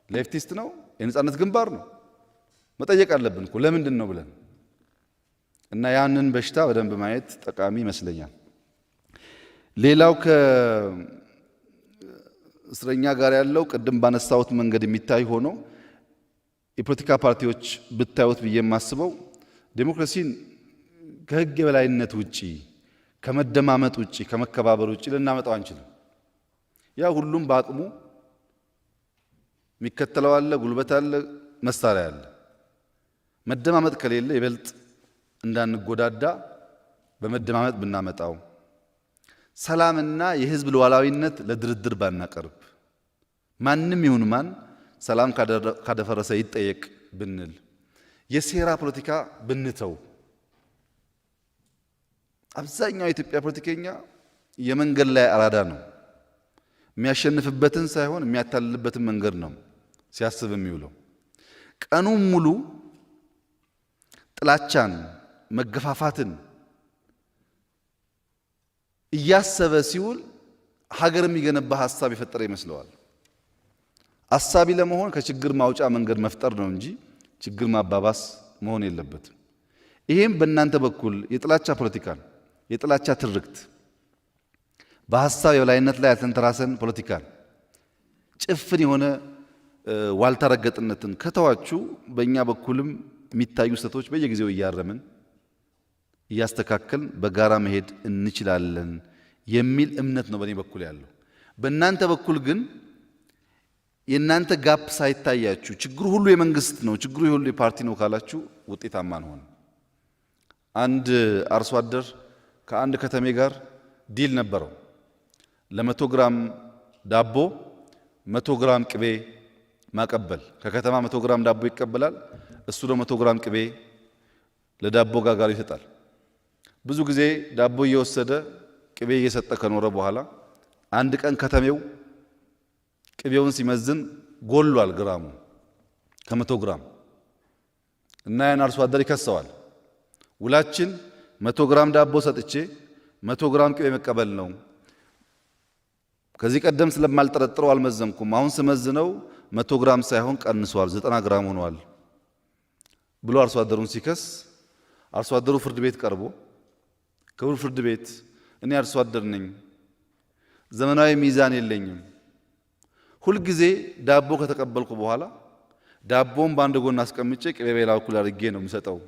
ሌፍቲስት ነው፣ የነጻነት ግንባር ነው። መጠየቅ አለብን እኮ ለምንድን ነው ብለን እና ያንን በሽታ በደንብ ማየት ጠቃሚ ይመስለኛል። ሌላው ከእስረኛ ጋር ያለው ቅድም ባነሳሁት መንገድ የሚታይ ሆኖ የፖለቲካ ፓርቲዎች ብታዩት ብዬ የማስበው ዴሞክራሲን ከህግ የበላይነት ውጪ ከመደማመጥ ውጪ ከመከባበር ውጪ ልናመጣው አንችልም። ያ ሁሉም በአቅሙ የሚከተለው አለ፣ ጉልበት አለ፣ መሳሪያ አለ። መደማመጥ ከሌለ ይበልጥ እንዳንጎዳዳ በመደማመጥ ብናመጣው፣ ሰላምና የህዝብ ሉዓላዊነት ለድርድር ባናቀርብ፣ ማንም ይሁን ማን ሰላም ካደፈረሰ ይጠየቅ ብንል፣ የሴራ ፖለቲካ ብንተው። አብዛኛው የኢትዮጵያ ፖለቲከኛ የመንገድ ላይ አራዳ ነው። የሚያሸንፍበትን ሳይሆን የሚያታልልበትን መንገድ ነው ሲያስብ የሚውለው። ቀኑን ሙሉ ጥላቻን፣ መገፋፋትን እያሰበ ሲውል ሀገር የሚገነባ ሐሳብ የፈጠረ ይመስለዋል። አሳቢ ለመሆን ከችግር ማውጫ መንገድ መፍጠር ነው እንጂ ችግር ማባባስ መሆን የለበትም። ይሄም በእናንተ በኩል የጥላቻ ፖለቲካን፣ የጥላቻ ትርክት፣ በሐሳብ የበላይነት ላይ ያልተንተራሰን ፖለቲካን፣ ጭፍን የሆነ ዋልታ ረገጥነትን ከተዋችሁ በእኛ በኩልም የሚታዩ ስህተቶች በየጊዜው እያረምን እያስተካከልን በጋራ መሄድ እንችላለን የሚል እምነት ነው በእኔ በኩል ያለው። በእናንተ በኩል ግን የእናንተ ጋፕ ሳይታያችሁ ችግሩ ሁሉ የመንግስት ነው፣ ችግሩ ሁሉ የፓርቲ ነው ካላችሁ ውጤታማ አንሆን። አንድ አርሶ አደር ከአንድ ከተሜ ጋር ዲል ነበረው። ለ100 ግራም ዳቦ 100 ግራም ቅቤ ማቀበል። ከከተማ 100 ግራም ዳቦ ይቀበላል፣ እሱ ደግሞ 100 ግራም ቅቤ ለዳቦ ጋጋሪ ይሰጣል። ብዙ ጊዜ ዳቦ እየወሰደ ቅቤ እየሰጠ ከኖረ በኋላ አንድ ቀን ከተሜው ቅቤውን ሲመዝን ጎሏል ግራሙ ከ100 ግራም እና ያን አርሶ አደር ይከሰዋል። ውላችን 100 ግራም ዳቦ ሰጥቼ 100 ግራም ቅቤ መቀበል ነው። ከዚህ ቀደም ስለማልጠረጥረው አልመዘንኩም። አሁን ስመዝነው 100 ግራም ሳይሆን ቀንሷል፣ 90 ግራም ሆኗል ብሎ አርሶ አደሩን ሲከስ፣ አርሶ አደሩ ፍርድ ቤት ቀርቦ ክቡር ፍርድ ቤት፣ እኔ አርሶ አደር ነኝ፣ ዘመናዊ ሚዛን የለኝም፣ ሁልጊዜ ዳቦ ከተቀበልኩ በኋላ ዳቦን በአንድ ጎን አስቀምጬ ቅቤ በሌላ በኩል አድርጌ ነው የምሰጠው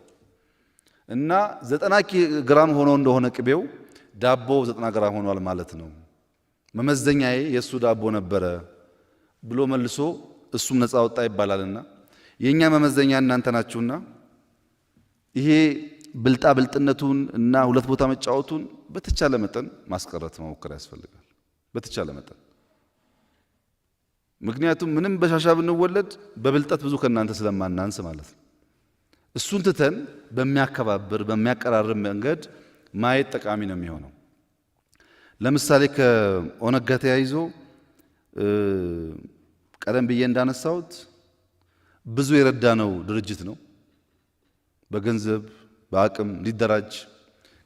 እና 90 ግራም ሆኖ እንደሆነ ቅቤው ዳቦ 90 ግራም ሆኗል ማለት ነው፣ መመዘኛዬ የእሱ ዳቦ ነበረ ብሎ መልሶ እሱም ነፃ ወጣ ይባላልና የእኛ መመዘኛ እናንተ ናችሁና ይሄ ብልጣ ብልጥነቱን እና ሁለት ቦታ መጫወቱን በተቻለ መጠን ማስቀረት መሞከር ያስፈልጋል። በተቻለ መጠን ምክንያቱም ምንም በሻሻ ብንወለድ በብልጠት ብዙ ከናንተ ስለማናንስ ማለት ነው። እሱን ትተን በሚያከባብር በሚያቀራርብ መንገድ ማየት ጠቃሚ ነው የሚሆነው። ለምሳሌ ከኦነግ ጋር ተያይዞ ቀደም ብዬ እንዳነሳሁት ብዙ የረዳነው ድርጅት ነው። በገንዘብ በአቅም እንዲደራጅ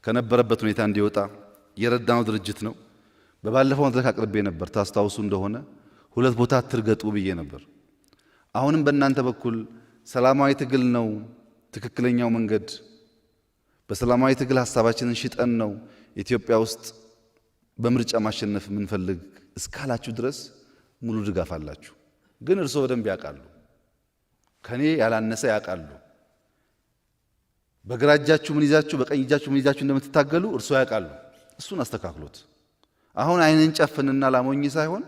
ከነበረበት ሁኔታ እንዲወጣ የረዳነው ድርጅት ነው። በባለፈው መድረክ አቅርቤ ነበር፣ ታስታውሱ እንደሆነ ሁለት ቦታ አትርገጡ ብዬ ነበር። አሁንም በእናንተ በኩል ሰላማዊ ትግል ነው ትክክለኛው መንገድ፣ በሰላማዊ ትግል ሀሳባችንን ሽጠን ነው ኢትዮጵያ ውስጥ በምርጫ ማሸነፍ የምንፈልግ እስካላችሁ ድረስ ሙሉ ድጋፍ አላችሁ። ግን እርስዎ በደንብ ያውቃሉ፣ ከኔ ያላነሰ ያውቃሉ። በግራ እጃችሁ ምን ይዛችሁ በቀኝ እጃችሁ ምን ይዛችሁ እንደምትታገሉ እርስዎ ያውቃሉ። እሱን አስተካክሎት። አሁን አይንን ጨፍንና ላሞኝ ሳይሆን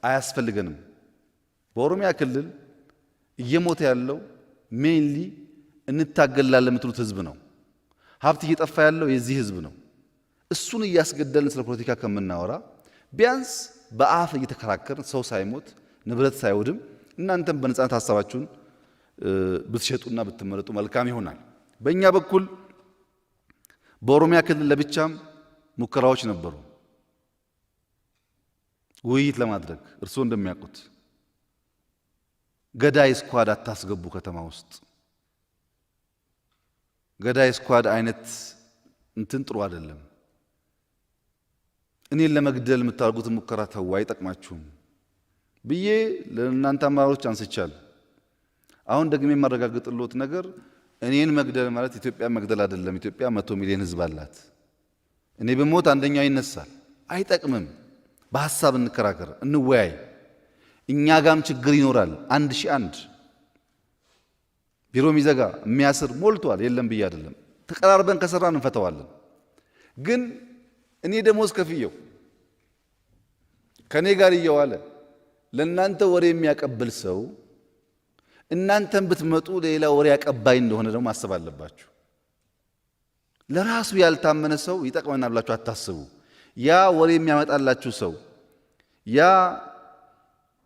አያስፈልገንም። በኦሮሚያ ክልል እየሞተ ያለው ሜንሊ እንታገላለን የምትሉት ህዝብ ነው። ሀብት እየጠፋ ያለው የዚህ ህዝብ ነው። እሱን እያስገደልን ስለ ፖለቲካ ከምናወራ ቢያንስ በአፍ እየተከራከርን ሰው ሳይሞት ንብረት ሳይወድም እናንተም በነጻነት ሀሳባችሁን ብትሸጡና ብትመረጡ መልካም ይሆናል። በእኛ በኩል በኦሮሚያ ክልል ለብቻም ሙከራዎች ነበሩ ውይይት ለማድረግ። እርስዎ እንደሚያውቁት ገዳይ ስኳድ አታስገቡ ከተማ ውስጥ። ገዳይ ስኳድ አይነት እንትን ጥሩ አይደለም። እኔን ለመግደል የምታደርጉት ሙከራ ተው፣ አይጠቅማችሁም ብዬ ለእናንተ አመራሮች አንስቻለሁ። አሁን ደግሜ የማረጋግጥልዎት ነገር እኔን መግደል ማለት ኢትዮጵያ መግደል አይደለም። ኢትዮጵያ 100 ሚሊዮን ህዝብ አላት። እኔ በሞት አንደኛው ይነሳል፣ አይጠቅምም። በሐሳብ እንከራከር፣ እንወያይ። እኛ ጋም ችግር ይኖራል። 1001 ቢሮ ሚዘጋ የሚያስር ሞልቷል። የለም ብዬ አይደለም። ተቀራርበን ከሰራን እንፈተዋለን። ግን እኔ ደሞዝ ከፍየው ከኔ ጋር እየዋለ ለእናንተ ወሬ የሚያቀብል ሰው እናንተም ብትመጡ ሌላ ወሬ አቀባይ እንደሆነ ደግሞ ማሰብ አለባችሁ። ለራሱ ያልታመነ ሰው ይጠቅመናል ብላችሁ አታስቡ። ያ ወሬ የሚያመጣላችሁ ሰው፣ ያ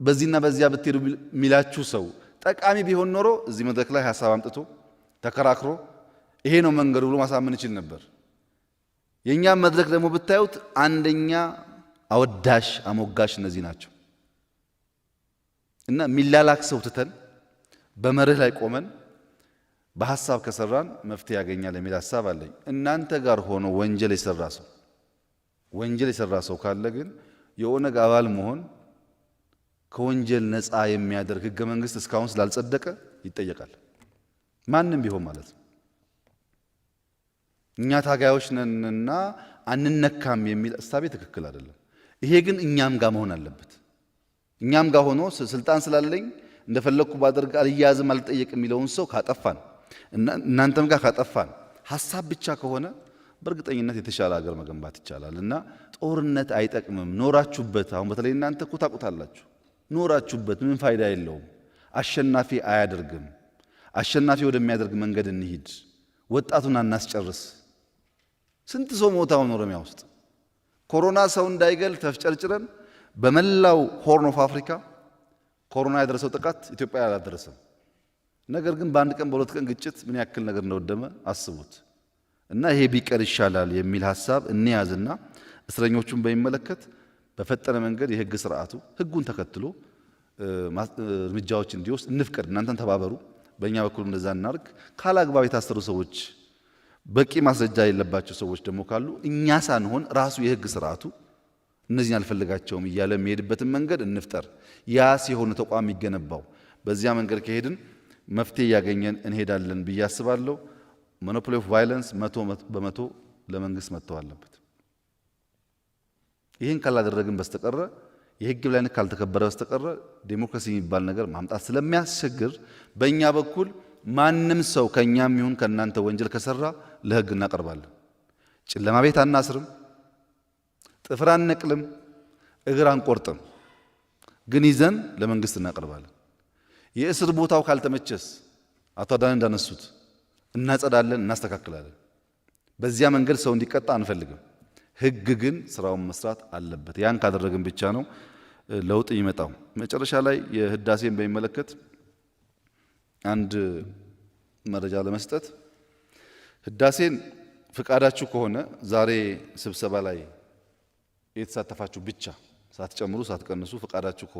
በዚህና በዚያ ብትሄዱ የሚላችሁ ሰው ጠቃሚ ቢሆን ኖሮ እዚህ መድረክ ላይ ሐሳብ አምጥቶ ተከራክሮ ይሄ ነው መንገዱ ብሎ ማሳመን ይችል ነበር። የኛም መድረክ ደግሞ ብታዩት አንደኛ አወዳሽ አሞጋሽ እነዚህ ናቸው። እና ሚላላክ ሰው ትተን በመርህ ላይ ቆመን በሐሳብ ከሰራን መፍትሄ ያገኛል የሚል ሐሳብ አለኝ። እናንተ ጋር ሆኖ ወንጀል የሰራ ሰው ካለ ግን የኦነግ አባል መሆን ከወንጀል ነፃ የሚያደርግ ህገ መንግስት እስካሁን ስላልጸደቀ ይጠየቃል። ማንም ቢሆን ማለት ነው። እኛ ታጋዮች ነንና አንነካም የሚል እሳቤ ትክክል አይደለም። ይሄ ግን እኛም ጋር መሆን አለበት። እኛም ጋር ሆኖ ስልጣን ስላለኝ እንደፈለኩ ባደርግ አልያዝም አልጠየቅ የሚለውን ሰው ካጠፋን፣ እናንተም ጋር ካጠፋን ሐሳብ ብቻ ከሆነ በእርግጠኝነት የተሻለ ሀገር መገንባት ይቻላል። እና ጦርነት አይጠቅምም። ኖራችሁበት፣ አሁን በተለይ እናንተ እኮ ታውቁታላችሁ። ኖራችሁበት ምን ፋይዳ የለውም። አሸናፊ አያደርግም። አሸናፊ ወደሚያደርግ መንገድ እንሂድ። ወጣቱን አናስጨርስ። ስንት ሰው ሞተ አሁን ኦሮሚያ ውስጥ። ኮሮና ሰው እንዳይገል ተፍጨርጭረን በመላው ሆርን ኦፍ አፍሪካ ኮሮና ያደረሰው ጥቃት ኢትዮጵያ አላደረሰም። ነገር ግን በአንድ ቀን በሁለት ቀን ግጭት ምን ያክል ነገር እንደወደመ አስቡት። እና ይሄ ቢቀር ይሻላል የሚል ሐሳብ እንያዝና እስረኞቹን በሚመለከት በፈጠነ መንገድ የህግ ስርዓቱ ህጉን ተከትሎ እርምጃዎች እንዲወስድ እንፍቀድ። እናንተን ተባበሩ፣ በእኛ በኩል እንደዛ እናርግ። ካላግባብ የታሰሩ ሰዎች፣ በቂ ማስረጃ የሌለባቸው ሰዎች ደግሞ ካሉ እኛ ሳንሆን ራሱ የህግ ስርዓቱ እነዚህን አልፈልጋቸውም እያለ የሚሄድበትን መንገድ እንፍጠር። ያ ሲሆን ተቋም የሚገነባው። በዚያ መንገድ ከሄድን መፍትሄ እያገኘን እንሄዳለን ብዬ አስባለሁ። ሞኖፖሊ ኦፍ ቫይለንስ 100% ለመንግስት መተው አለበት። ይህን ካላደረግን በስተቀረ የህግ የበላይነት ካልተከበረ በስተቀረ ዴሞክራሲ የሚባል ነገር ማምጣት ስለሚያስቸግር በእኛ በኩል ማንም ሰው ከእኛም ይሁን ከእናንተ ወንጀል ከሰራ ለህግ እናቀርባለን። ጨለማ ቤት አናስርም፣ ጥፍር አንነቅልም፣ እግር አንቆርጥም። ግን ይዘን ለመንግስት እናቀርባለን። የእስር ቦታው ካልተመቸስ አቶ አዳነ እንዳነሱት እናጸዳለን፣ እናስተካክላለን። በዚያ መንገድ ሰው እንዲቀጣ አንፈልግም። ህግ ግን ስራውን መስራት አለበት። ያን ካደረግን ብቻ ነው ለውጥ ይመጣው። መጨረሻ ላይ የህዳሴን በሚመለከት አንድ መረጃ ለመስጠት ህዳሴን ፍቃዳችሁ ከሆነ ዛሬ ስብሰባ ላይ የተሳተፋችሁ ብቻ ሳትጨምሩ ሳትቀንሱ ፍቃዳችሁ ከሆነ